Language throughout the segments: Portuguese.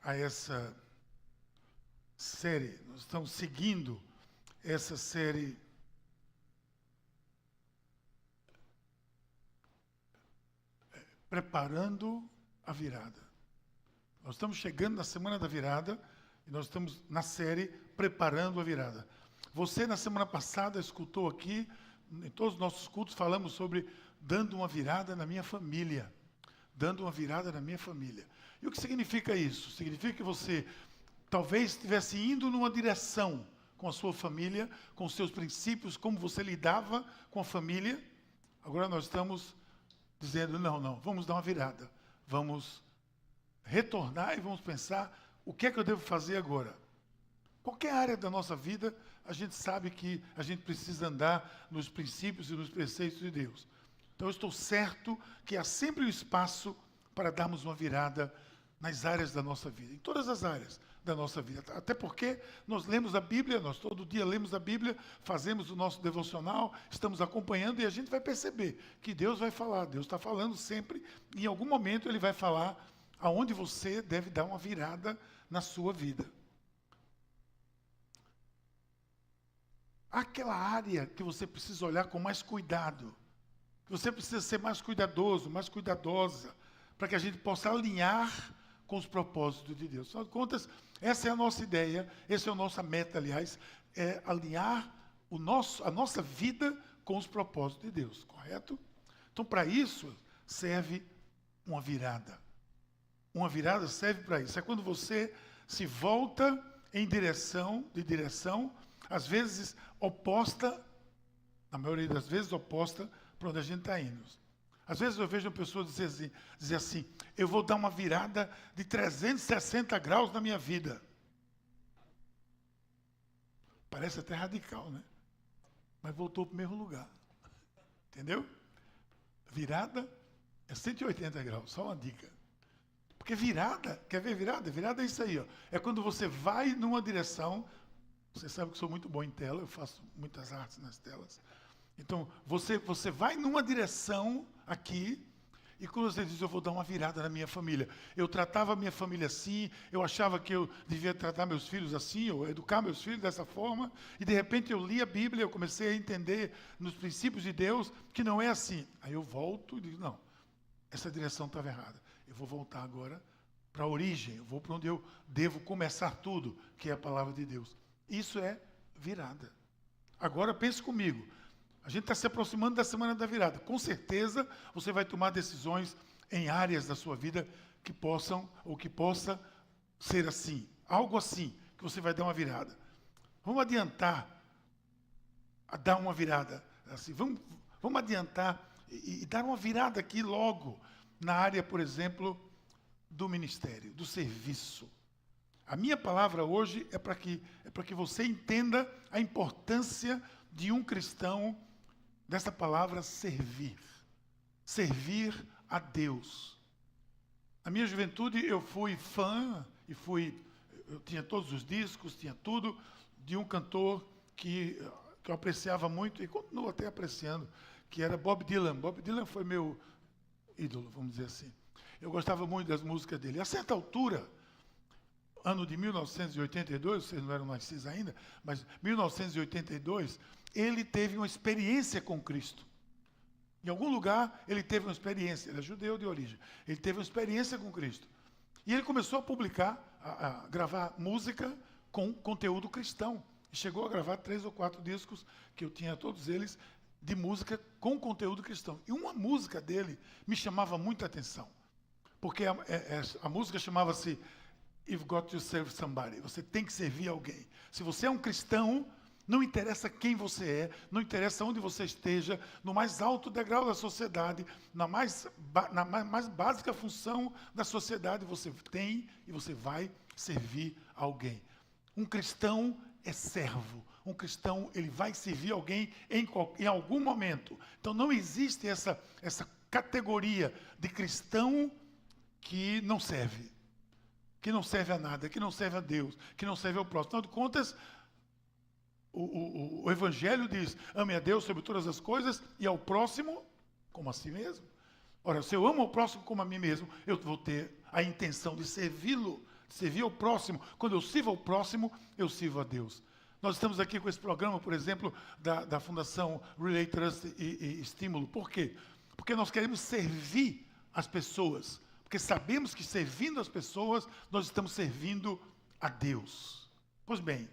a essa série. Nós estamos seguindo essa série preparando a virada. Nós estamos chegando na semana da virada e nós estamos na série preparando a virada. Você na semana passada escutou aqui, em todos os nossos cultos, falamos sobre dando uma virada na minha família. Dando uma virada na minha família. E o que significa isso? Significa que você talvez estivesse indo numa direção com a sua família, com os seus princípios, como você lidava com a família. Agora nós estamos dizendo, não, vamos dar uma virada. Vamos retornar e vamos pensar o que é que eu devo fazer agora. Qualquer área da nossa vida, a gente sabe que a gente precisa andar nos princípios e nos preceitos de Deus. Então eu estou certo que há sempre um espaço para darmos uma virada nas áreas da nossa vida, em todas as áreas da nossa vida. Até porque nós lemos a Bíblia, nós todo dia lemos a Bíblia, fazemos o nosso devocional, estamos acompanhando e a gente vai perceber que Deus vai falar, Deus está falando sempre, e em algum momento Ele vai falar aonde você deve dar uma virada na sua vida. Aquela área que você precisa olhar com mais cuidado, que você precisa ser mais cuidadoso, mais cuidadosa, para que a gente possa alinhar com os propósitos de Deus. Afinal de contas, essa é a nossa ideia, essa é a nossa meta, aliás, é alinhar a nossa vida com os propósitos de Deus, correto? Então, para isso, serve uma virada. Uma virada serve para isso. É quando você se volta em direção, às vezes oposta, na maioria das vezes oposta, para onde a gente está indo. Às vezes eu vejo uma pessoa dizer assim, eu vou dar uma virada de 360 graus na minha vida. Parece até radical, né? Mas voltou para o mesmo lugar. Entendeu? Virada é 180 graus, só uma dica. Porque virada, quer ver virada? Virada é isso aí, ó. É quando você vai numa direção, você sabe que eu sou muito bom em tela, eu faço muitas artes nas telas. Então, você vai numa direção aqui, e quando você diz, eu vou dar uma virada na minha família. Eu tratava a minha família assim, eu achava que eu devia tratar meus filhos assim, ou educar meus filhos dessa forma, e de repente eu li a Bíblia, eu comecei a entender nos princípios de Deus que não é assim. Aí eu volto e digo, não, essa direção estava errada. Eu vou voltar agora para a origem, eu vou para onde eu devo começar tudo, que é a palavra de Deus. Isso é virada. Agora pense comigo. A gente está se aproximando da semana da virada. Com certeza você vai tomar decisões em áreas da sua vida que possa ser assim. Algo assim, que você vai dar uma virada. Vamos adiantar a dar uma virada. Assim, vamos adiantar e dar uma virada aqui logo na área, por exemplo, do ministério, do serviço. A minha palavra hoje é para que você entenda a importância de um cristão dessa palavra servir. Servir a Deus. Na minha juventude eu fui fã eu tinha todos os discos, tinha tudo, de um cantor que eu apreciava muito e continuo até apreciando, que era Bob Dylan. Bob Dylan foi meu ídolo, vamos dizer assim. Eu gostava muito das músicas dele. A certa altura, ano de 1982, vocês não eram nascidos ainda, mas 1982, ele teve uma experiência com Cristo. Em algum lugar, ele teve uma experiência, ele é judeu de origem, ele teve uma experiência com Cristo. E ele começou a publicar, a gravar música com conteúdo cristão. E chegou a gravar 3 ou 4 discos, que eu tinha todos eles, de música com conteúdo cristão. E uma música dele me chamava muita atenção. Porque a música chamava-se You've Got to Serve Somebody. Você tem que servir alguém. Se você é um cristão, não interessa quem você é, não interessa onde você esteja, no mais alto degrau da sociedade, na mais básica função da sociedade, você tem e você vai servir alguém. Um cristão é servo. Um cristão, ele vai servir alguém em algum momento. Então não existe essa categoria de cristão que não serve a nada, que não serve a Deus, que não serve ao próximo. Afinal de contas, o Evangelho diz, ame a Deus sobre todas as coisas e ao próximo como a si mesmo. Ora, se eu amo ao próximo como a mim mesmo, eu vou ter a intenção de servi-lo de servir ao próximo. Quando eu sirvo ao próximo, eu sirvo a Deus. Nós estamos aqui com esse programa, por exemplo, da Fundação Relay Trust e Estímulo. Por quê? Porque nós queremos servir as pessoas. Porque sabemos que servindo as pessoas, nós estamos servindo a Deus. Pois bem,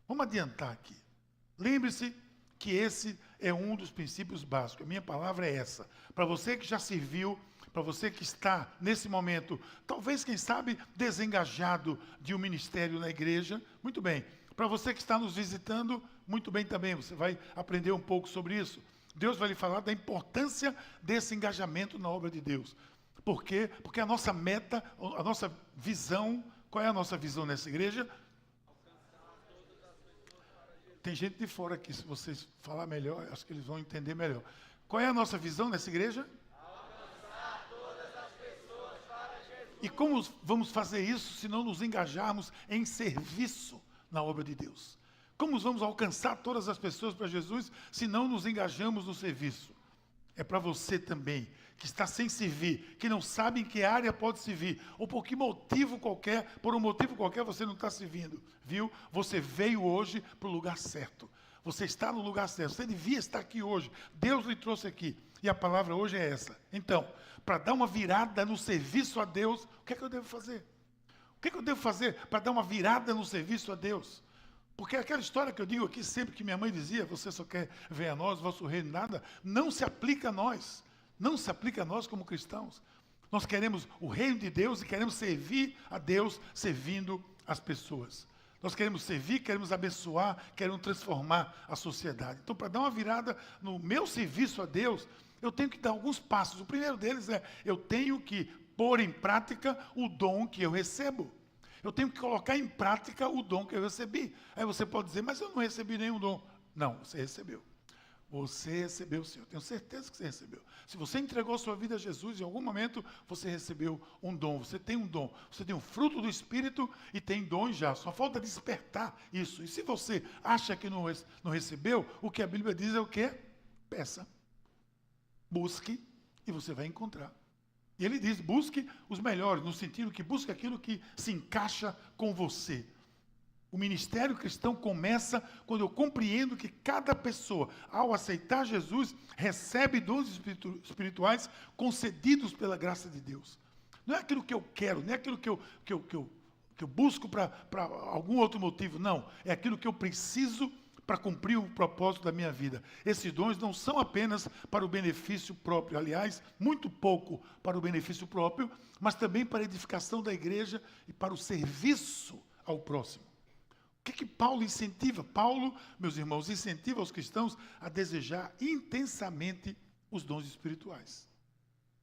vamos adiantar aqui. Lembre-se que esse é um dos princípios básicos. A minha palavra é essa. Para você que já serviu, para você que está nesse momento, talvez, quem sabe, desengajado de um ministério na igreja, muito bem. Para você que está nos visitando, muito bem também, você vai aprender um pouco sobre isso. Deus vai lhe falar da importância desse engajamento na obra de Deus. Por quê? Porque a nossa meta, a nossa visão, qual é a nossa visão nessa igreja? Tem gente de fora aqui, se vocês falar melhor, acho que eles vão entender melhor. Qual é a nossa visão nessa igreja? Alcançar todas as pessoas para Jesus. E como vamos fazer isso se não nos engajarmos em serviço na obra de Deus? Como vamos alcançar todas as pessoas para Jesus se não nos engajamos no serviço? É para você também, que está sem servir, que não sabe em que área pode servir, ou por que motivo qualquer, por um motivo qualquer você não está servindo, viu? Você veio hoje para o lugar certo. Você está no lugar certo, você devia estar aqui hoje. Deus lhe trouxe aqui, e a palavra hoje é essa. Então, para dar uma virada no serviço a Deus, o que é que eu devo fazer? O que é que eu devo fazer para dar uma virada no serviço a Deus? Porque aquela história que eu digo aqui sempre, que minha mãe dizia, você só quer ver a nós, vosso reino, nada, não se aplica a nós. Não se aplica a nós como cristãos. Nós queremos o reino de Deus e queremos servir a Deus servindo as pessoas. Nós queremos servir, queremos abençoar, queremos transformar a sociedade. Então, para dar uma virada no meu serviço a Deus, eu tenho que dar alguns passos. O primeiro deles é, eu tenho que pôr em prática o dom que eu recebo. Eu tenho que colocar em prática o dom que eu recebi. Aí você pode dizer, mas eu não recebi nenhum dom. Não, você recebeu. Você recebeu, sim. Eu tenho certeza que você recebeu. Se você entregou a sua vida a Jesus, em algum momento você recebeu um dom. Você tem um dom. Você tem um fruto do Espírito e tem dom já. Só falta despertar isso. E se você acha que não recebeu, o que a Bíblia diz é o quê? Peça. Busque e você vai encontrar. E ele diz, busque os melhores, no sentido que busque aquilo que se encaixa com você. O ministério cristão começa quando eu compreendo que cada pessoa, ao aceitar Jesus, recebe dons espirituais concedidos pela graça de Deus. Não é aquilo que eu quero, não é aquilo que eu busco para algum outro motivo, não. É aquilo que eu preciso para cumprir o propósito da minha vida. Esses dons não são apenas para o benefício próprio, aliás, muito pouco para o benefício próprio, mas também para a edificação da igreja e para o serviço ao próximo. O que Paulo incentiva? Paulo, meus irmãos, incentiva os cristãos a desejar intensamente os dons espirituais.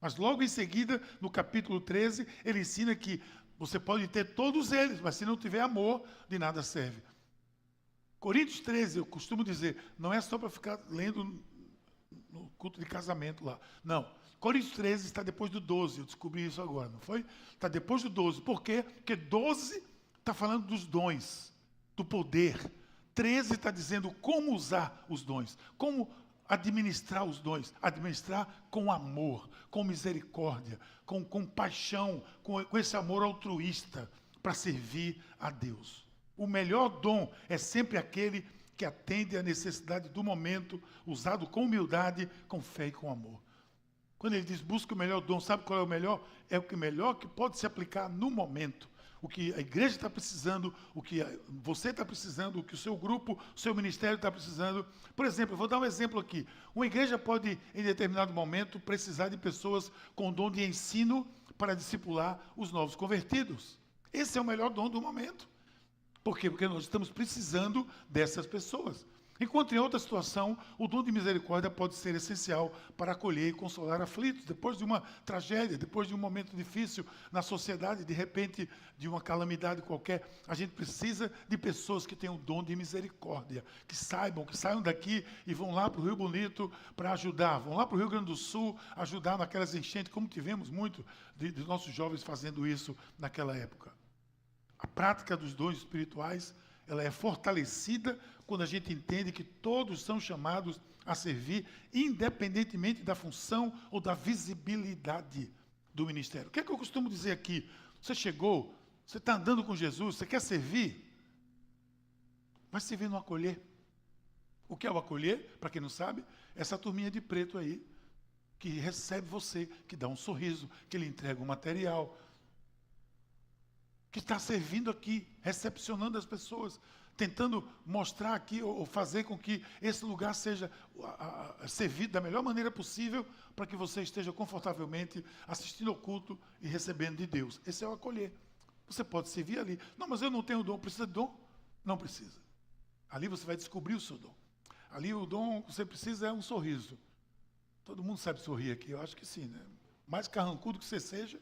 Mas logo em seguida, no capítulo 13, ele ensina que você pode ter todos eles, mas se não tiver amor, de nada serve. Coríntios 13, eu costumo dizer, não é só para ficar lendo no culto de casamento lá. Não. Coríntios 13 está depois do 12, eu descobri isso agora, não foi? Está depois do 12. Por quê? Porque 12 está falando dos dons, do poder. 13 está dizendo como usar os dons, como administrar os dons. Administrar com amor, com misericórdia, com compaixão, com esse amor altruísta para servir a Deus. O melhor dom é sempre aquele que atende à necessidade do momento, usado com humildade, com fé e com amor. Quando ele diz busca o melhor dom, sabe qual é o melhor? É o melhor que pode se aplicar no momento. O que a igreja está precisando, o que você está precisando, o que o seu grupo, o seu ministério está precisando. Por exemplo, eu vou dar um exemplo aqui. Uma igreja pode, em determinado momento, precisar de pessoas com dom de ensino para discipular os novos convertidos. Esse é o melhor dom do momento. Por quê? Porque nós estamos precisando dessas pessoas. Enquanto em outra situação, o dom de misericórdia pode ser essencial para acolher e consolar aflitos. Depois de uma tragédia, depois de um momento difícil na sociedade, de repente, de uma calamidade qualquer, a gente precisa de pessoas que tenham o dom de misericórdia, que saiam daqui e vão lá para o Rio Bonito para ajudar, vão lá para o Rio Grande do Sul ajudar naquelas enchentes, como tivemos muito de nossos jovens fazendo isso naquela época. A prática dos dons espirituais, ela é fortalecida quando a gente entende que todos são chamados a servir, independentemente da função ou da visibilidade do ministério. O que é que eu costumo dizer aqui? Você chegou Você está andando com Jesus, você quer servir? Vai servir no acolher. O que é o acolher? Para quem não sabe, essa turminha de preto aí, que recebe você, que dá um sorriso, que lhe entrega um material, que está servindo aqui, recepcionando as pessoas, tentando mostrar aqui, ou fazer com que esse lugar seja servido da melhor maneira possível, para que você esteja confortavelmente assistindo ao culto e recebendo de Deus. Esse é o acolher. Você pode servir ali. Não, mas eu não tenho dom. Precisa de dom? Não precisa. Ali você vai descobrir o seu dom. Ali o dom que você precisa é um sorriso. Todo mundo sabe sorrir aqui, eu acho que sim, né? Mais carrancudo que você seja,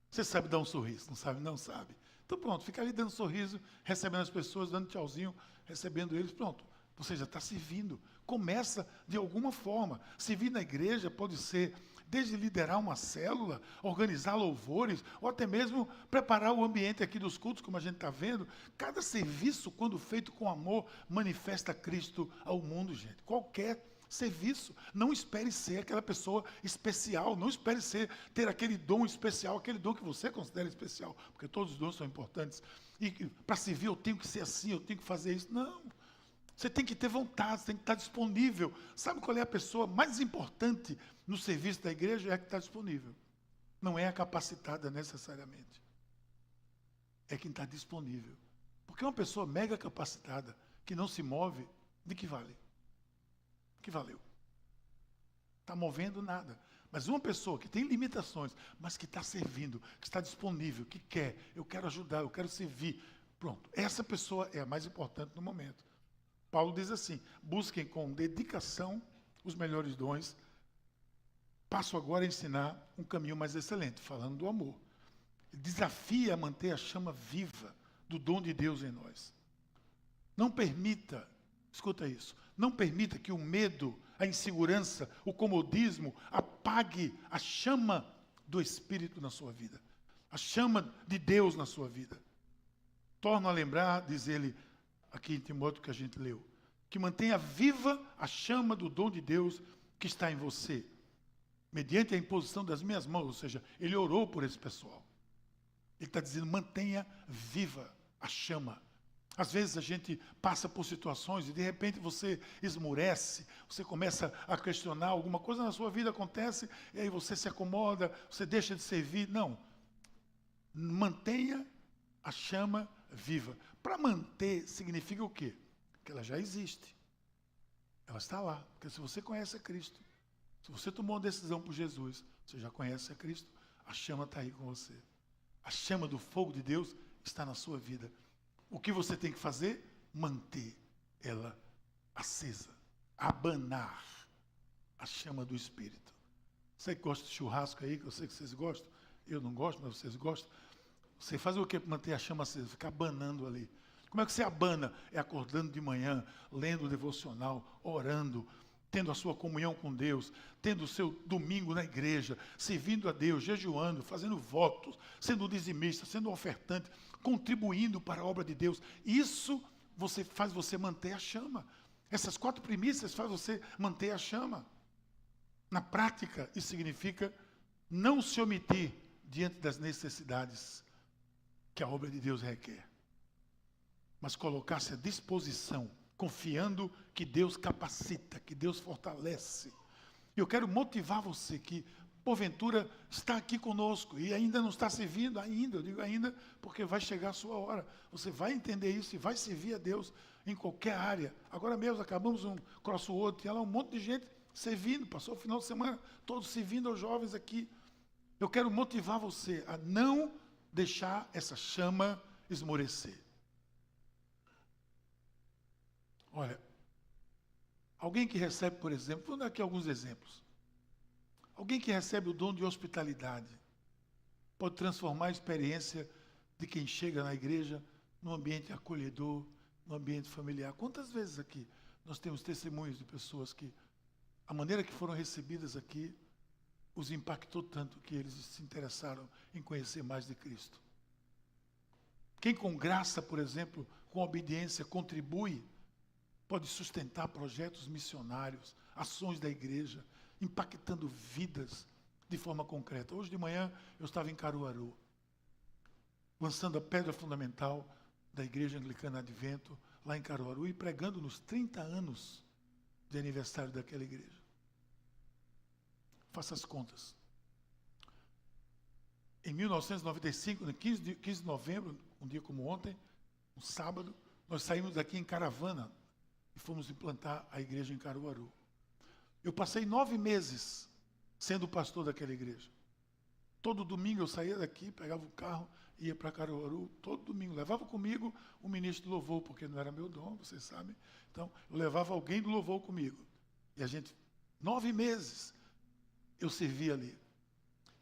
você sabe dar um sorriso, não sabe? Não sabe. Então pronto, fica ali dando sorriso, recebendo as pessoas, dando tchauzinho, recebendo eles, pronto. Você já está servindo. Começa de alguma forma. Servir na igreja pode ser desde liderar uma célula, organizar louvores, ou até mesmo preparar o ambiente aqui dos cultos, como a gente está vendo. Cada serviço, quando feito com amor, manifesta Cristo ao mundo, gente. Qualquer serviço. Não espere ser aquela pessoa especial, não espere ter aquele dom especial, aquele dom que você considera especial, porque todos os dons são importantes. E para servir eu tenho que ser assim, eu tenho que fazer isso. Não. Você tem que ter vontade, você tem que estar disponível. Sabe qual é a pessoa mais importante no serviço da igreja? É a que está disponível. Não é a capacitada necessariamente. É quem está disponível. Porque uma pessoa mega capacitada, que não se move, de que vale? Que valeu. Está movendo nada. Mas uma pessoa que tem limitações, mas que está servindo, que está disponível, que quer, eu quero ajudar, eu quero servir. Pronto, essa pessoa é a mais importante no momento. Paulo diz assim, busquem com dedicação os melhores dons. Passo agora a ensinar um caminho mais excelente, falando do amor. Desafia a manter a chama viva do dom de Deus em nós. Não permita, escuta isso, não permita que o medo, a insegurança, o comodismo apague a chama do Espírito na sua vida. A chama de Deus na sua vida. Torno a lembrar, diz ele aqui em Timóteo que a gente leu, que mantenha viva a chama do dom de Deus que está em você, mediante a imposição das minhas mãos, ou seja, ele orou por esse pessoal. Ele está dizendo, mantenha viva a chama. Às vezes a gente passa por situações e de repente você esmurece, você começa a questionar, alguma coisa na sua vida acontece, e aí você se acomoda, você deixa de servir. Não. Mantenha a chama viva. Para manter significa o quê? Que ela já existe. Ela está lá. Porque se você conhece a Cristo, se você tomou uma decisão por Jesus, você já conhece a Cristo, a chama está aí com você. A chama do fogo de Deus está na sua vida. O que você tem que fazer? Manter ela acesa. Abanar a chama do Espírito. Você que gosta de churrasco aí, que eu sei que vocês gostam, eu não gosto, mas vocês gostam. Você faz o que para manter a chama acesa? Ficar abanando ali. Como é que você abana? É acordando de manhã, lendo o devocional, orando, tendo a sua comunhão com Deus, tendo o seu domingo na igreja, servindo a Deus, jejuando, fazendo votos, sendo dizimista, sendo ofertante, contribuindo para a obra de Deus. Isso faz você manter a chama. Essas 4 primícias faz você manter a chama. Na prática, isso significa não se omitir diante das necessidades que a obra de Deus requer, mas colocar-se à disposição, confiando que Deus capacita, que Deus fortalece. Eu quero motivar você que, porventura, está aqui conosco e ainda não está servindo, ainda, eu digo ainda, porque vai chegar a sua hora. Você vai entender isso e vai servir a Deus em qualquer área. Agora mesmo, acabamos um crossword, tinha lá um monte de gente servindo, passou o final de semana, todos servindo aos jovens aqui. Eu quero motivar você a não deixar essa chama esmorecer. Olha, alguém que recebe, por exemplo, vou dar aqui alguns exemplos. Alguém que recebe o dom de hospitalidade pode transformar a experiência de quem chega na igreja num ambiente acolhedor, num ambiente familiar. Quantas vezes aqui nós temos testemunhos de pessoas que a maneira que foram recebidas aqui os impactou tanto que eles se interessaram em conhecer mais de Cristo. Quem com graça, por exemplo, com obediência, contribui, pode sustentar projetos missionários, ações da igreja, impactando vidas de forma concreta. Hoje de manhã eu estava em Caruaru. lançando a pedra fundamental da Igreja Anglicana Advento, lá em Caruaru, e pregando nos 30 anos de aniversário daquela igreja. Faça as contas. Em 1995, no 15 de novembro, um dia como ontem, um sábado, nós saímos daqui em caravana e fomos implantar a igreja em Caruaru. Eu passei 9 meses sendo pastor daquela igreja. Todo domingo eu saía daqui, pegava o carro, ia para Caruaru, todo domingo. Levava comigo o ministro do louvor, porque não era meu dom, vocês sabem. Então, eu levava alguém do louvor comigo. E a gente, 9 meses, eu servia ali.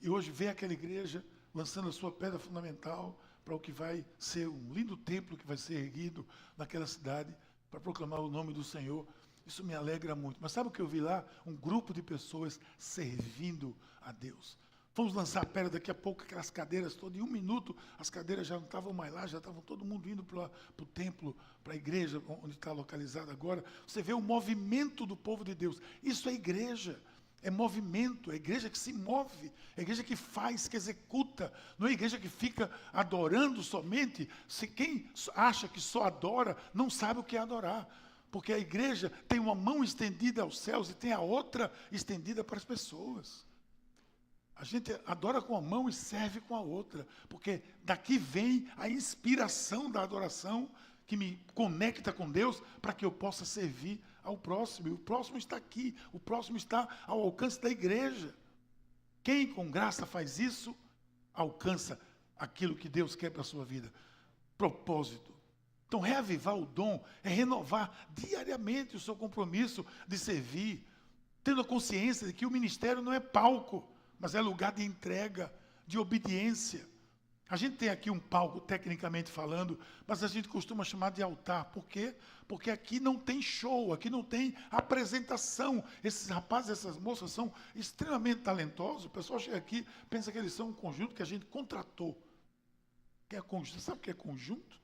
E hoje vê aquela igreja lançando a sua pedra fundamental para o que vai ser um lindo templo que vai ser erguido naquela cidade para proclamar o nome do Senhor. Isso me alegra muito. Mas sabe o que eu vi lá? Um grupo de pessoas servindo a Deus. Vamos lançar a pedra daqui a pouco, aquelas cadeiras todas. Em 1 minuto, as cadeiras já não estavam mais lá, já estavam todo mundo indo para o templo, para a igreja, onde está localizada agora. Você vê o movimento do povo de Deus. Isso é igreja. É movimento, é igreja que se move, é igreja que faz, que executa, não é igreja que fica adorando somente. Se quem acha que só adora, não sabe o que é adorar, porque a igreja tem uma mão estendida aos céus e tem a outra estendida para as pessoas. A gente adora com a mão e serve com a outra, porque daqui vem a inspiração da adoração que me conecta com Deus para que eu possa servir ao próximo. E o próximo está aqui, o próximo está ao alcance da igreja. Quem com graça faz isso, alcança aquilo que Deus quer para a sua vida. Propósito. Então, reavivar o dom é renovar diariamente o seu compromisso de servir, tendo a consciência de que o ministério não é palco, mas é lugar de entrega, de obediência. A gente tem aqui um palco, tecnicamente falando, mas a gente costuma chamar de altar. Por quê? Porque aqui não tem show, aqui não tem apresentação. Esses rapazes, essas moças são extremamente talentosos. O pessoal chega aqui, pensa que eles são um conjunto que a gente contratou. Que é conjunto. Sabe o que é conjunto?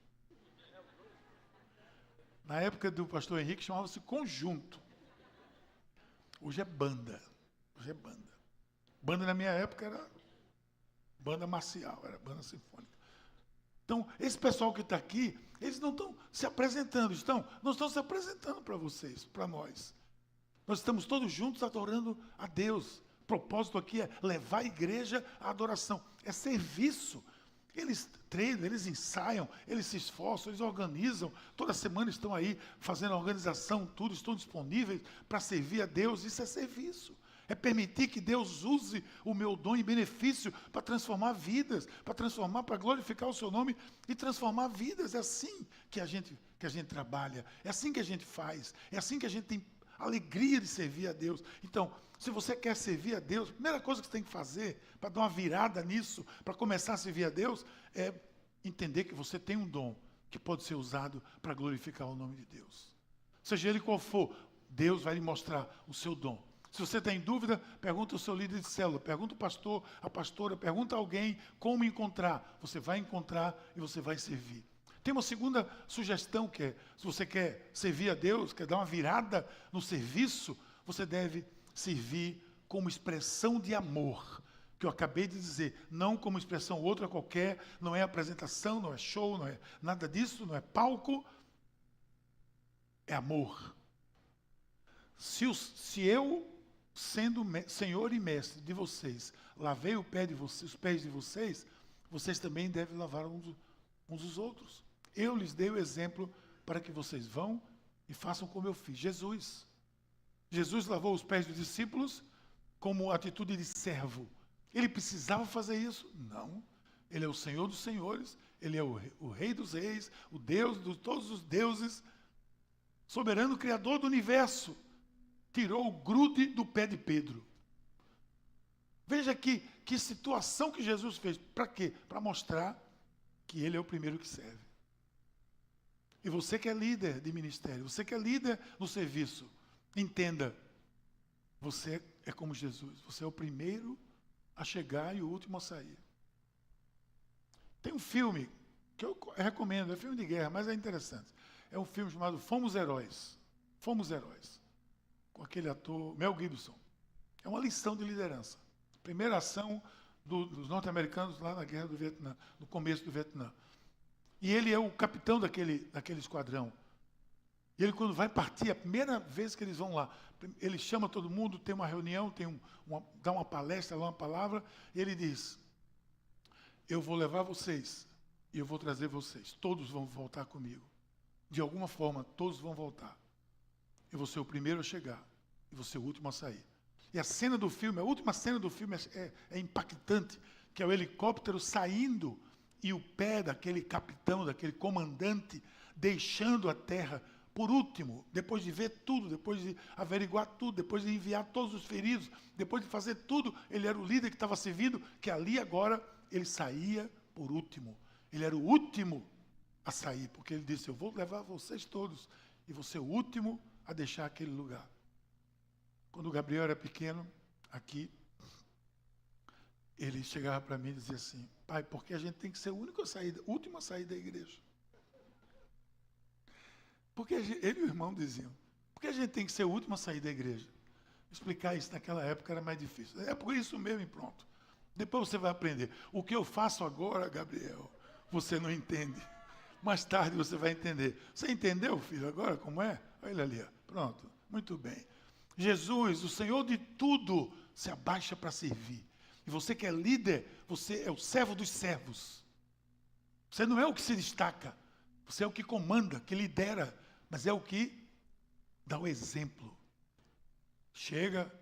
Na época do pastor Henrique chamava-se conjunto. Hoje é banda. Hoje é banda. Banda na minha época era banda marcial, era banda sinfônica. Então, esse pessoal que está aqui, eles não estão se apresentando, não estão se apresentando para vocês, para nós. Nós estamos todos juntos adorando a Deus. O propósito aqui é levar a igreja à adoração, é serviço. Eles treinam, eles ensaiam, eles se esforçam, eles organizam, toda semana estão aí fazendo a organização, tudo, estão disponíveis para servir a Deus, isso é serviço. É permitir que Deus use o meu dom em benefício para transformar vidas, para glorificar o seu nome e transformar vidas. É assim que a gente trabalha, é assim que a gente faz, é assim que a gente tem alegria de servir a Deus. Então, se você quer servir a Deus, a primeira coisa que você tem que fazer para dar uma virada nisso, para começar a servir a Deus, é entender que você tem um dom que pode ser usado para glorificar o nome de Deus. Seja ele qual for, Deus vai lhe mostrar o seu dom. Se você tem dúvida, pergunta ao seu líder de célula, pergunta o pastor, a pastora, pergunta a alguém como encontrar. Você vai encontrar e você vai servir. Tem uma segunda sugestão que é, se você quer servir a Deus, quer dar uma virada no serviço, você deve servir como expressão de amor, que eu acabei de dizer, não como expressão outra qualquer, não é apresentação, não é show, não é nada disso, não é palco, é amor. Se eu, sendo Senhor e Mestre de vocês, lavei os pés de vocês, vocês também devem lavar uns os outros. Eu lhes dei o exemplo para que vocês vão e façam como eu fiz. Jesus lavou os pés dos discípulos como atitude de servo. Ele precisava fazer isso? Não. Ele é o Senhor dos senhores, ele é o Rei dos reis, o Deus de todos os deuses, soberano criador do universo. Tirou o grude do pé de Pedro. Veja que situação que Jesus fez. Para quê? Para mostrar que ele é o primeiro que serve. E você que é líder de ministério, você que é líder no serviço, entenda, você é como Jesus, você é o primeiro a chegar e o último a sair. Tem um filme que eu recomendo, é filme de guerra, mas é interessante. É um filme chamado Fomos Heróis. Fomos Heróis. Com aquele ator Mel Gibson. É uma lição de liderança. Primeira ação dos norte-americanos lá na guerra do Vietnã, no começo do Vietnã. E ele é o capitão daquele esquadrão. E ele, quando vai partir, a primeira vez que eles vão lá, ele chama todo mundo, tem uma reunião, dá uma palestra, dá uma palavra, e ele diz: eu vou levar vocês e eu vou trazer vocês. Todos vão voltar comigo. De alguma forma, todos vão voltar. Eu vou ser o primeiro a chegar e vou ser o último a sair. E a cena do filme, a última cena do filme é impactante, que é o helicóptero saindo e o pé daquele capitão, daquele comandante, deixando a terra por último, depois de ver tudo, depois de averiguar tudo, depois de enviar todos os feridos, depois de fazer tudo, ele era o líder que estava servindo, que ali agora ele saía por último. Ele era o último a sair, porque ele disse: eu vou levar vocês todos e vou ser o último a deixar aquele lugar. Quando o Gabriel era pequeno, aqui, ele chegava para mim e dizia assim: pai, porque a gente tem que ser o último a sair da igreja? Porque ele e o irmão diziam: porque a gente tem que ser o último a sair da igreja? Explicar isso naquela época era mais difícil. É por isso mesmo e pronto. Depois você vai aprender. O que eu faço agora, Gabriel, você não entende. Mais tarde você vai entender. Você entendeu, filho, agora como é? Olha ele ali, ó. Pronto, muito bem. Jesus, o Senhor de tudo, se abaixa para servir. E você que é líder, você é o servo dos servos. Você não é o que se destaca. Você é o que comanda, que lidera, mas é o que dá o exemplo. Chega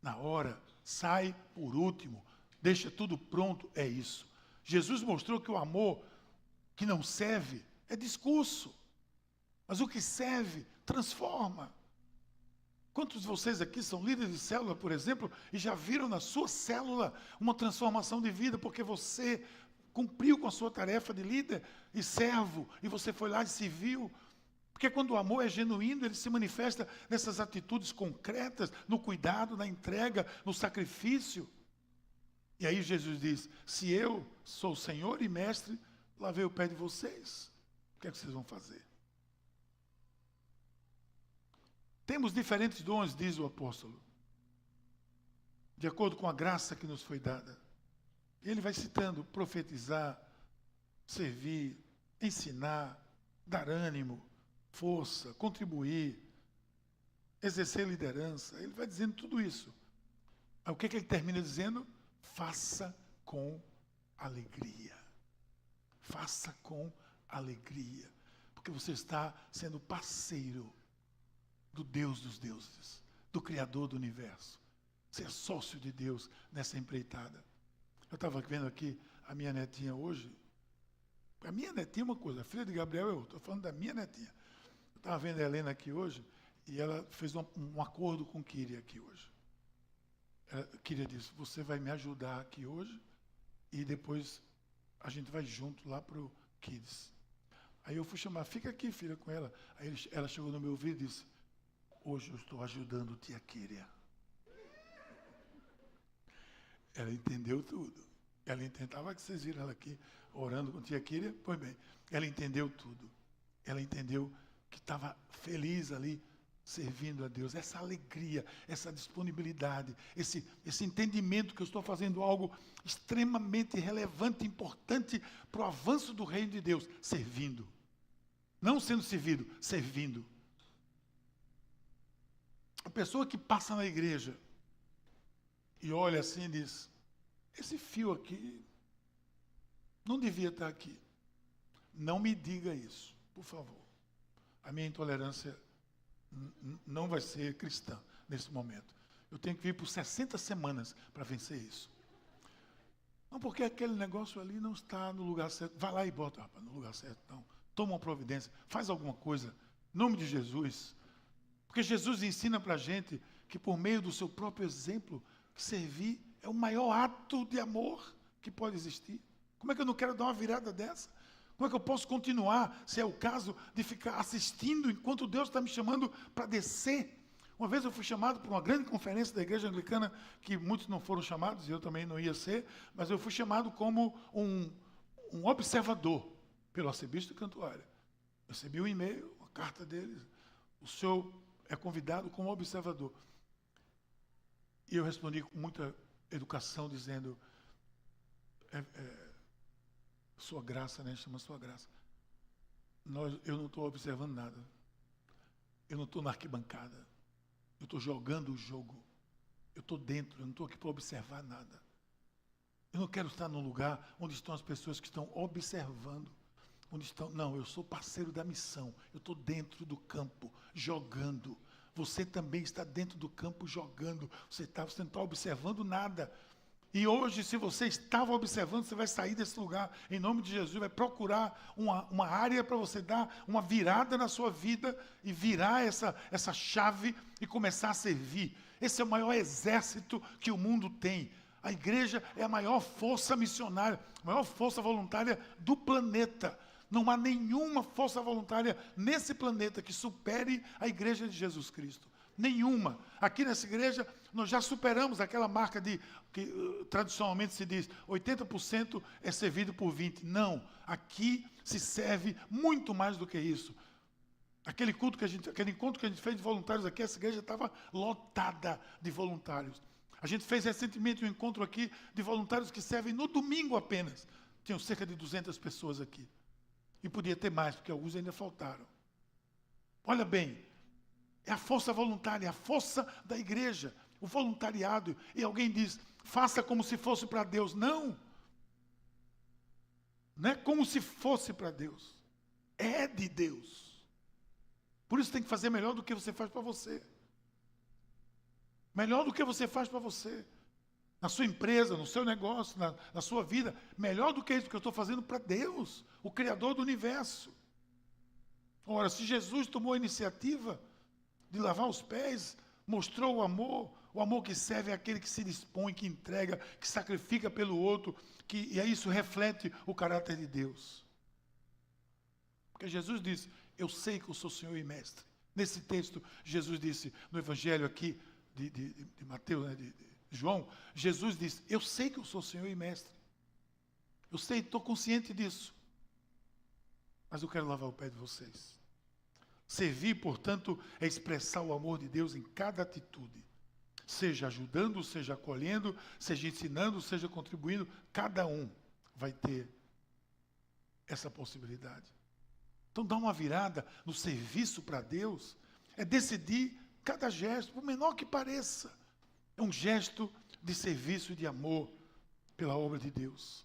na hora, sai por último, deixa tudo pronto, é isso. Jesus mostrou que o amor que não serve é discurso, mas o que serve transforma. Quantos de vocês aqui são líderes de célula, por exemplo, e já viram na sua célula uma transformação de vida, porque você cumpriu com a sua tarefa de líder e servo, e você foi lá e serviu? Porque quando o amor é genuíno, ele se manifesta nessas atitudes concretas, no cuidado, na entrega, no sacrifício. E aí Jesus diz: se eu sou o Senhor e Mestre, lavei o pé de vocês, o que é que vocês vão fazer? Temos diferentes dons, diz o apóstolo, de acordo com a graça que nos foi dada. Ele vai citando: profetizar, servir, ensinar, dar ânimo, força, contribuir, exercer liderança. Ele vai dizendo tudo isso. Mas o que ele termina dizendo? Faça com alegria. Faça com alegria. Porque você está sendo parceiro do Deus dos deuses, do Criador do universo. Você é sócio de Deus nessa empreitada. Eu estava vendo aqui a minha netinha hoje. A minha netinha é uma coisa, a filha de Gabriel é outra. Estou falando da minha netinha. Eu estava vendo a Helena aqui hoje e ela fez um acordo com Kíria aqui hoje. Kíria disse: você vai me ajudar aqui hoje e depois a gente vai junto lá para o Kids. Aí eu fui chamar: fica aqui, filha, com ela. Aí ela chegou no meu ouvido e disse: hoje eu estou ajudando tia Kíria. Ela entendeu tudo. Ela entendava que vocês viram ela aqui orando com tia Kíria. Pois bem, ela entendeu tudo. Ela entendeu que estava feliz ali, servindo a Deus. Essa alegria, essa disponibilidade, esse entendimento que eu estou fazendo algo extremamente relevante, importante para o avanço do reino de Deus. Servindo. Não sendo servido, servindo. A pessoa que passa na igreja e olha assim e diz: esse fio aqui não devia estar aqui. Não me diga isso, por favor. A minha intolerância não vai ser cristã nesse momento. Eu tenho que vir por 60 semanas para vencer isso. Não, porque aquele negócio ali não está no lugar certo. Vai lá e bota, rapaz, no lugar certo. Não. Toma uma providência, faz alguma coisa, em nome de Jesus. Porque Jesus ensina para a gente que por meio do seu próprio exemplo, servir é o maior ato de amor que pode existir. Como é que eu não quero dar uma virada dessa? Como é que eu posso continuar, se é o caso, de ficar assistindo enquanto Deus está me chamando para descer? Uma vez eu fui chamado para uma grande conferência da igreja anglicana, que muitos não foram chamados, e eu também não ia ser, mas eu fui chamado como um observador pelo arcebispo de Cantuária. Eu recebi um e-mail, uma carta deles: o senhor é convidado como observador. E eu respondi com muita educação, dizendo: Sua graça, né? Chama sua graça. Eu não estou observando nada. Eu não estou na arquibancada. Eu estou jogando o jogo. Eu estou dentro, eu não estou aqui para observar nada. Eu não quero estar num lugar onde estão as pessoas que estão observando. Não, eu sou parceiro da missão. Eu estou dentro do campo, jogando. Você também está dentro do campo, jogando. Você não está observando nada. E hoje, se você estava observando, você vai sair desse lugar, em nome de Jesus, vai procurar uma área para você dar uma virada na sua vida e virar essa chave e começar a servir. Esse é o maior exército que o mundo tem. A igreja é a maior força missionária, a maior força voluntária do planeta. Não há nenhuma força voluntária nesse planeta que supere a igreja de Jesus Cristo. Nenhuma. Aqui nessa igreja, nós já superamos aquela marca de, que tradicionalmente se diz, 80% é servido por 20%. Não. Aqui se serve muito mais do que isso. Aquele encontro que a gente fez de voluntários aqui, essa igreja estava lotada de voluntários. A gente fez recentemente um encontro aqui de voluntários que servem no domingo apenas. Tinham cerca de 200 pessoas aqui. E podia ter mais, porque alguns ainda faltaram. Olha bem, é a força voluntária, a força da igreja, o voluntariado. E alguém diz, faça como se fosse para Deus. Não. Não é como se fosse para Deus. É de Deus. Por isso tem que fazer melhor do que você faz para você. Melhor do que você faz para você. Na sua empresa, no seu negócio, na sua vida. Melhor do que isso que eu estou fazendo para Deus, o Criador do universo. Ora, se Jesus tomou a iniciativa de lavar os pés, mostrou o amor que serve é aquele que se dispõe, que entrega, que sacrifica pelo outro, e aí isso reflete o caráter de Deus. Porque Jesus disse, eu sei que eu sou Senhor e Mestre. Nesse texto, Jesus disse, no Evangelho aqui, de Mateus, né, de João, Jesus disse, eu sei que eu sou Senhor e Mestre. Eu sei, estou consciente disso. Mas eu quero lavar o pé de vocês. Servir, portanto, é expressar o amor de Deus em cada atitude. Seja ajudando, seja acolhendo, seja ensinando, seja contribuindo. Cada um vai ter essa possibilidade. Então, dar uma virada no serviço para Deus é decidir cada gesto, por menor que pareça. É um gesto de serviço e de amor pela obra de Deus.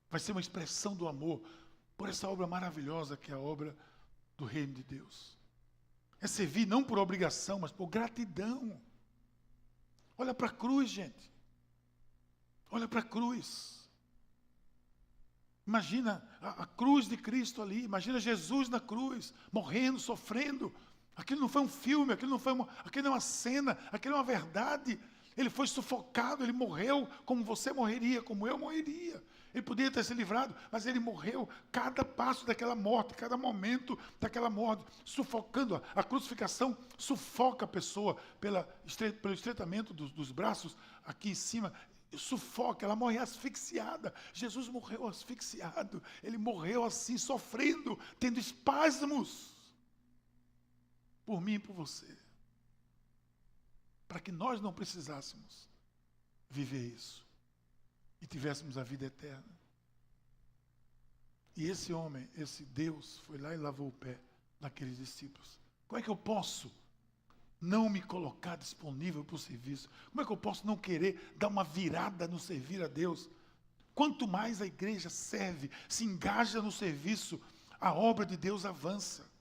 Vai ser uma expressão do amor por essa obra maravilhosa que é a obra do reino de Deus. É servir não por obrigação, mas por gratidão. Olha para a cruz, gente. Olha para a cruz. Imagina a cruz de Cristo ali. Imagina Jesus na cruz, morrendo, sofrendo. Aquilo não foi um filme, aquilo não é uma cena, aquilo é uma verdade. Ele foi sufocado, ele morreu como você morreria, como eu morreria. Ele poderia ter se livrado, mas ele morreu cada passo daquela morte, cada momento daquela morte, sufocando. A crucificação sufoca a pessoa pelo estreitamento dos braços aqui em cima. Sufoca, ela morre asfixiada. Jesus morreu asfixiado. Ele morreu assim, sofrendo, tendo espasmos. Por mim e por você. Para que nós não precisássemos viver isso. E tivéssemos a vida eterna. E esse homem, esse Deus, foi lá e lavou o pé daqueles discípulos. Como é que eu posso não me colocar disponível para o serviço? Como é que eu posso não querer dar uma virada no servir a Deus? Quanto mais a igreja serve, se engaja no serviço, a obra de Deus avança.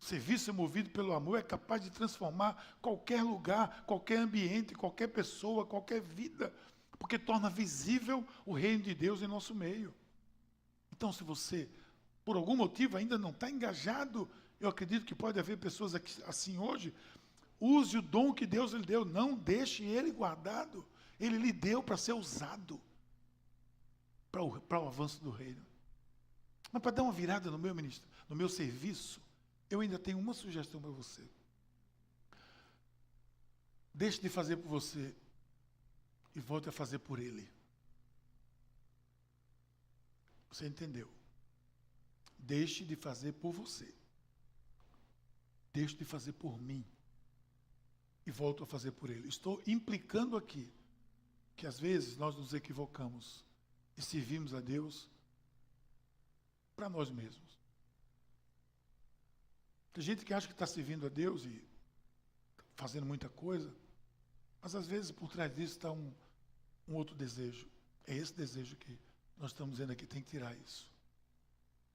O serviço movido pelo amor é capaz de transformar qualquer lugar, qualquer ambiente, qualquer pessoa, qualquer vida, porque torna visível o reino de Deus em nosso meio. Então, se você, por algum motivo, ainda não está engajado, eu acredito que pode haver pessoas aqui, assim hoje, use o dom que Deus lhe deu, não deixe ele guardado. Ele lhe deu para ser usado para o avanço do reino. Mas para dar uma virada no meu ministério, no meu serviço, eu ainda tenho uma sugestão para você. Deixe de fazer por você e volte a fazer por ele. Você entendeu? Deixe de fazer por você. Deixe de fazer por mim. E volto a fazer por ele. Estou implicando aqui que às vezes nós nos equivocamos e servimos a Deus para nós mesmos. Tem gente que acha que está servindo a Deus e fazendo muita coisa, mas às vezes por trás disso está um outro desejo. É esse desejo que nós estamos dizendo aqui, tem que tirar isso.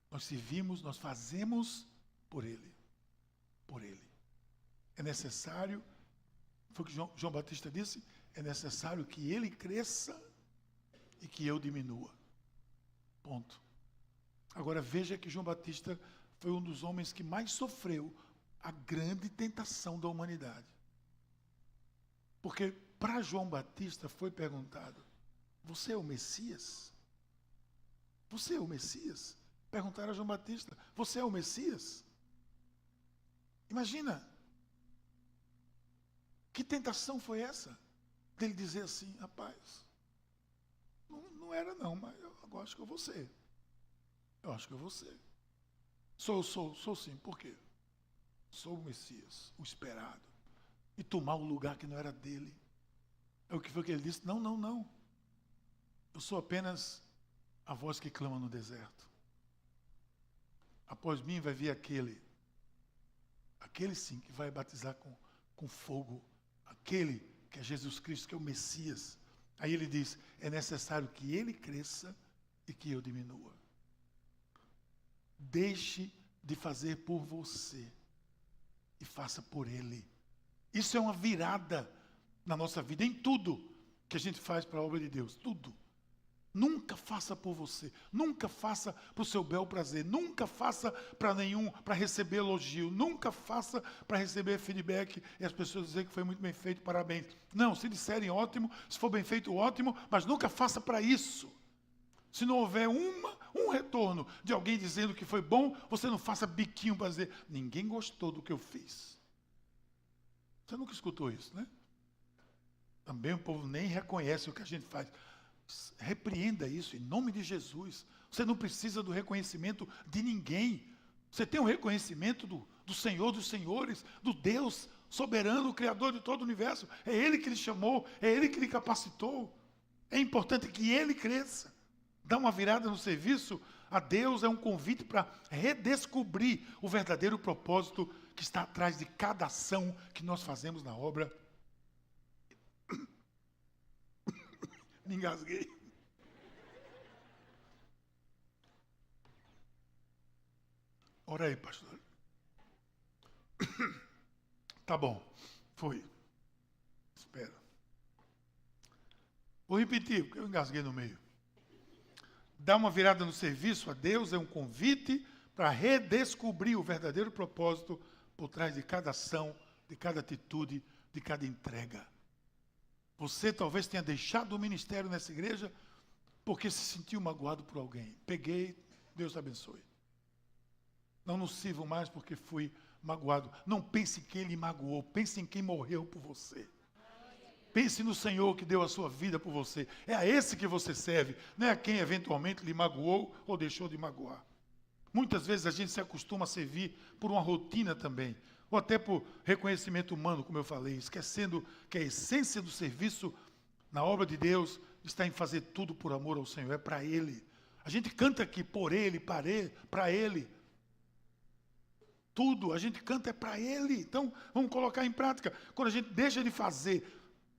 Nós servimos, nós fazemos por Ele. Por Ele. É necessário, foi o que João Batista disse, é necessário que Ele cresça e que eu diminua. Ponto. Agora veja que João Batista foi um dos homens que mais sofreu a grande tentação da humanidade. Porque para João Batista foi perguntado, você é o Messias? Você é o Messias? Perguntaram a João Batista, você é o Messias? Imagina, que tentação foi essa? Dele dizer assim, rapaz, não era não, mas eu acho que eu vou ser. Eu acho que eu vou ser. Sou sim, por quê? Sou o Messias, o esperado. E tomar o lugar que não era dele. É o que foi que ele disse? Não. Eu sou apenas a voz que clama no deserto. Após mim vai vir aquele sim, que vai batizar com fogo. Aquele que é Jesus Cristo, que é o Messias. Aí ele diz, é necessário que ele cresça e que eu diminua. Deixe de fazer por você e faça por ele. Isso é uma virada na nossa vida, em tudo que a gente faz para a obra de Deus, tudo. Nunca faça por você, nunca faça para o seu bel prazer, nunca faça para receber elogio, nunca faça para receber feedback e as pessoas dizerem que foi muito bem feito, parabéns. Não, se disserem ótimo, se for bem feito, ótimo, mas nunca faça para isso. Se não houver um retorno de alguém dizendo que foi bom, você não faça biquinho para dizer, ninguém gostou do que eu fiz. Você nunca escutou isso, né? Também o povo nem reconhece o que a gente faz. Repreenda isso em nome de Jesus. Você não precisa do reconhecimento de ninguém. Você tem o reconhecimento do Senhor dos Senhores, do Deus soberano, Criador de todo o universo. É Ele que lhe chamou, é Ele que lhe capacitou. É importante que Ele cresça. Dar uma virada no serviço a Deus é um convite para redescobrir o verdadeiro propósito que está atrás de cada ação que nós fazemos na obra. Me engasguei. Ora aí, pastor. Tá bom, foi. Espera. Vou repetir, porque eu engasguei no meio. Dar uma virada no serviço a Deus é um convite para redescobrir o verdadeiro propósito por trás de cada ação, de cada atitude, de cada entrega. Você talvez tenha deixado o ministério nessa igreja porque se sentiu magoado por alguém. Peguei, Deus abençoe. Não nos sirvo mais porque fui magoado. Não pense em quem lhe magoou, pense em quem morreu por você. Pense no Senhor que deu a sua vida por você. É a esse que você serve, não é a quem eventualmente lhe magoou ou deixou de magoar. Muitas vezes a gente se acostuma a servir por uma rotina também, ou até por reconhecimento humano, como eu falei, esquecendo que a essência do serviço na obra de Deus está em fazer tudo por amor ao Senhor, é para Ele. A gente canta aqui por Ele, para Ele. Tudo, a gente canta é para Ele. Então, vamos colocar em prática. Quando a gente deixa de fazer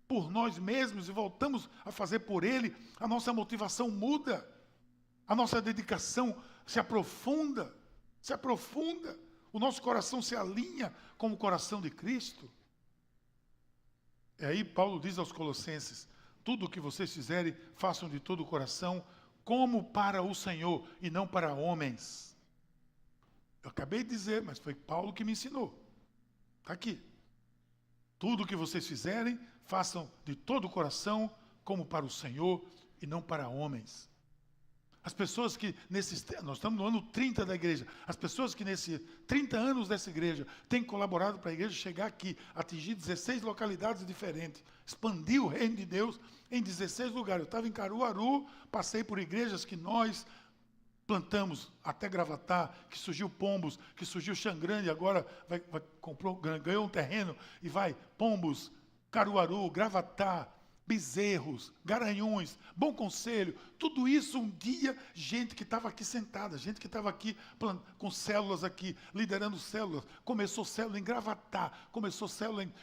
por nós mesmos e voltamos a fazer por Ele, a nossa motivação muda, a nossa dedicação se aprofunda, o nosso coração se alinha com o coração de Cristo. E aí Paulo diz aos Colossenses, tudo o que vocês fizerem, façam de todo o coração, como para o Senhor e não para homens. Eu acabei de dizer, mas foi Paulo que me ensinou. Está aqui. Tudo o que vocês fizerem, façam de todo o coração, como para o Senhor e não para homens. As pessoas que nós estamos no ano 30 da igreja, as pessoas que nesses 30 anos dessa igreja têm colaborado para a igreja chegar aqui, atingir 16 localidades diferentes, expandir o reino de Deus em 16 lugares. Eu estava em Caruaru, passei por igrejas que nós plantamos até Gravatá, que surgiu Pombos, que surgiu Xangrande, agora ganhou um terreno e vai Pombos, Caruaru, Gravatá, bezerros, garanhões, bom conselho, tudo isso um dia, gente que estava aqui sentada, gente que estava aqui com células aqui, liderando células, começou célula em Gravatá,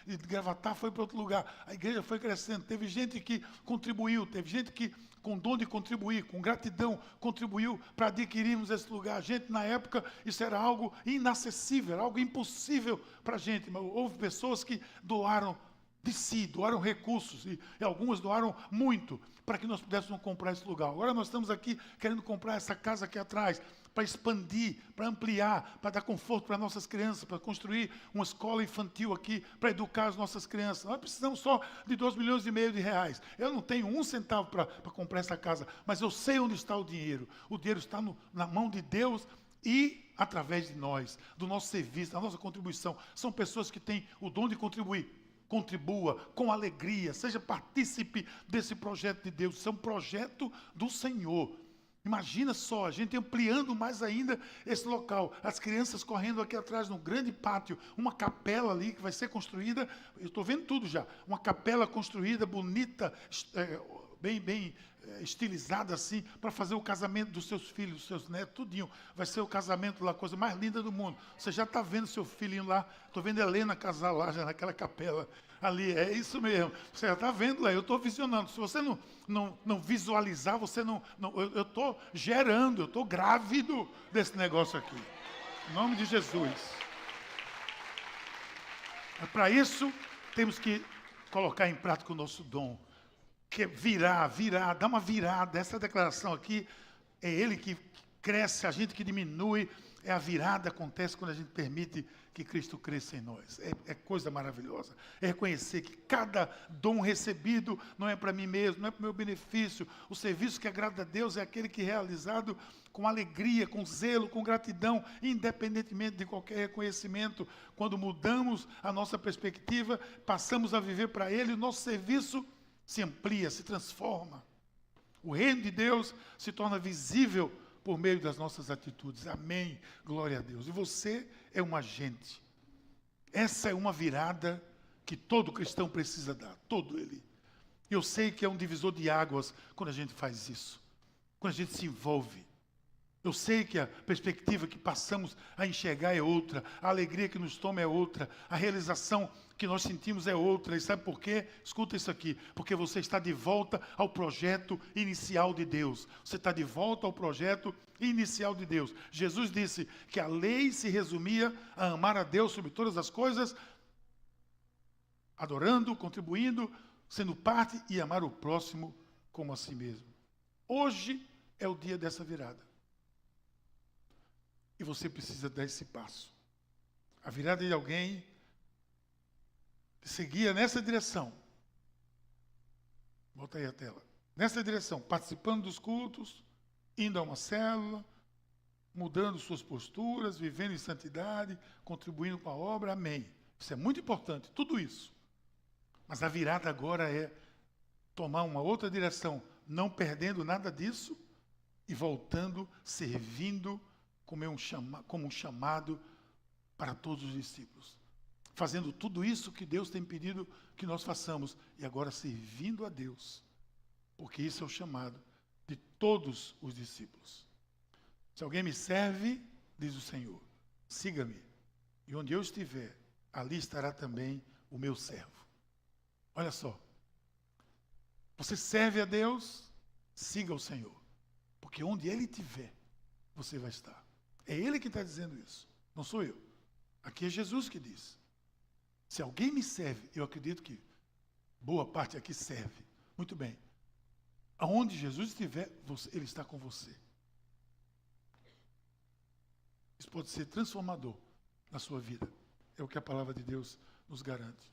em Gravatá foi para outro lugar, a igreja foi crescendo, teve gente que contribuiu, teve gente que com dom de contribuir, com gratidão, contribuiu para adquirirmos esse lugar. Gente, na época, isso era algo inacessível, era algo impossível para a gente, mas houve pessoas que doaram de si, doaram recursos, e algumas doaram muito, para que nós pudéssemos comprar esse lugar. Agora nós estamos aqui querendo comprar essa casa aqui atrás, para expandir, para ampliar, para dar conforto para nossas crianças, para construir uma escola infantil aqui, para educar as nossas crianças. Nós precisamos só de 2,5 milhões de reais. Eu não tenho um centavo para comprar essa casa, mas eu sei onde está o dinheiro. O dinheiro está na mão de Deus e através de nós, do nosso serviço, da nossa contribuição. São pessoas que têm o dom de contribuir. Contribua com alegria, seja partícipe desse projeto de Deus. Isso é um projeto do Senhor. Imagina só, a gente ampliando mais ainda esse local. As crianças correndo aqui atrás, no grande pátio, uma capela ali que vai ser construída, eu estou vendo tudo já, uma capela construída, bonita, bem estilizada assim, para fazer o casamento dos seus filhos, dos seus netos, tudinho. Vai ser o casamento lá, a coisa mais linda do mundo. Você já está vendo seu filhinho lá, estou vendo a Helena casar lá, já naquela capela ali, é isso mesmo. Você já está vendo lá, eu estou visionando. Se você não visualizar, eu estou gerando, eu estou grávido desse negócio aqui. Em nome de Jesus. Para isso, temos que colocar em prática o nosso dom. Que é virar, dar uma virada. Essa declaração aqui, é ele que cresce, a gente que diminui. É a virada acontece quando a gente permite que Cristo cresça em nós. É coisa maravilhosa. É reconhecer que cada dom recebido não é para mim mesmo, não é para o meu benefício. O serviço que agrada a Deus é aquele que é realizado com alegria, com zelo, com gratidão, independentemente de qualquer reconhecimento. Quando mudamos a nossa perspectiva, passamos a viver para Ele, o nosso serviço se amplia, se transforma. O reino de Deus se torna visível por meio das nossas atitudes. Amém. Glória a Deus. E você é um agente. Essa é uma virada que todo cristão precisa dar. Todo ele. Eu sei que é um divisor de águas quando a gente faz isso. Quando a gente se envolve. Eu sei que a perspectiva que passamos a enxergar é outra, a alegria que nos toma é outra, a realização que nós sentimos é outra. E sabe por quê? Escuta isso aqui. Porque você está de volta ao projeto inicial de Deus. Você está de volta ao projeto inicial de Deus. Jesus disse que a lei se resumia a amar a Deus sobre todas as coisas, adorando, contribuindo, sendo parte e amar o próximo como a si mesmo. Hoje é o dia dessa virada. E você precisa dar esse passo. A virada de alguém que seguia nessa direção. Volta aí a tela. Nessa direção, participando dos cultos, indo a uma célula, mudando suas posturas, vivendo em santidade, contribuindo com a obra. Amém. Isso é muito importante, tudo isso. Mas a virada agora é tomar uma outra direção, não perdendo nada disso e voltando, servindo como um chamado para todos os discípulos. Fazendo tudo isso que Deus tem pedido que nós façamos. E agora servindo a Deus. Porque isso é o chamado de todos os discípulos. Se alguém me serve, diz o Senhor, siga-me. E onde eu estiver, ali estará também o meu servo. Olha só. Você serve a Deus, siga o Senhor. Porque onde Ele estiver, você vai estar. É Ele que está dizendo isso, não sou eu. Aqui é Jesus que diz. Se alguém me serve, eu acredito que boa parte aqui serve. Muito bem. Aonde Jesus estiver, Ele está com você. Isso pode ser transformador na sua vida. É o que a palavra de Deus nos garante.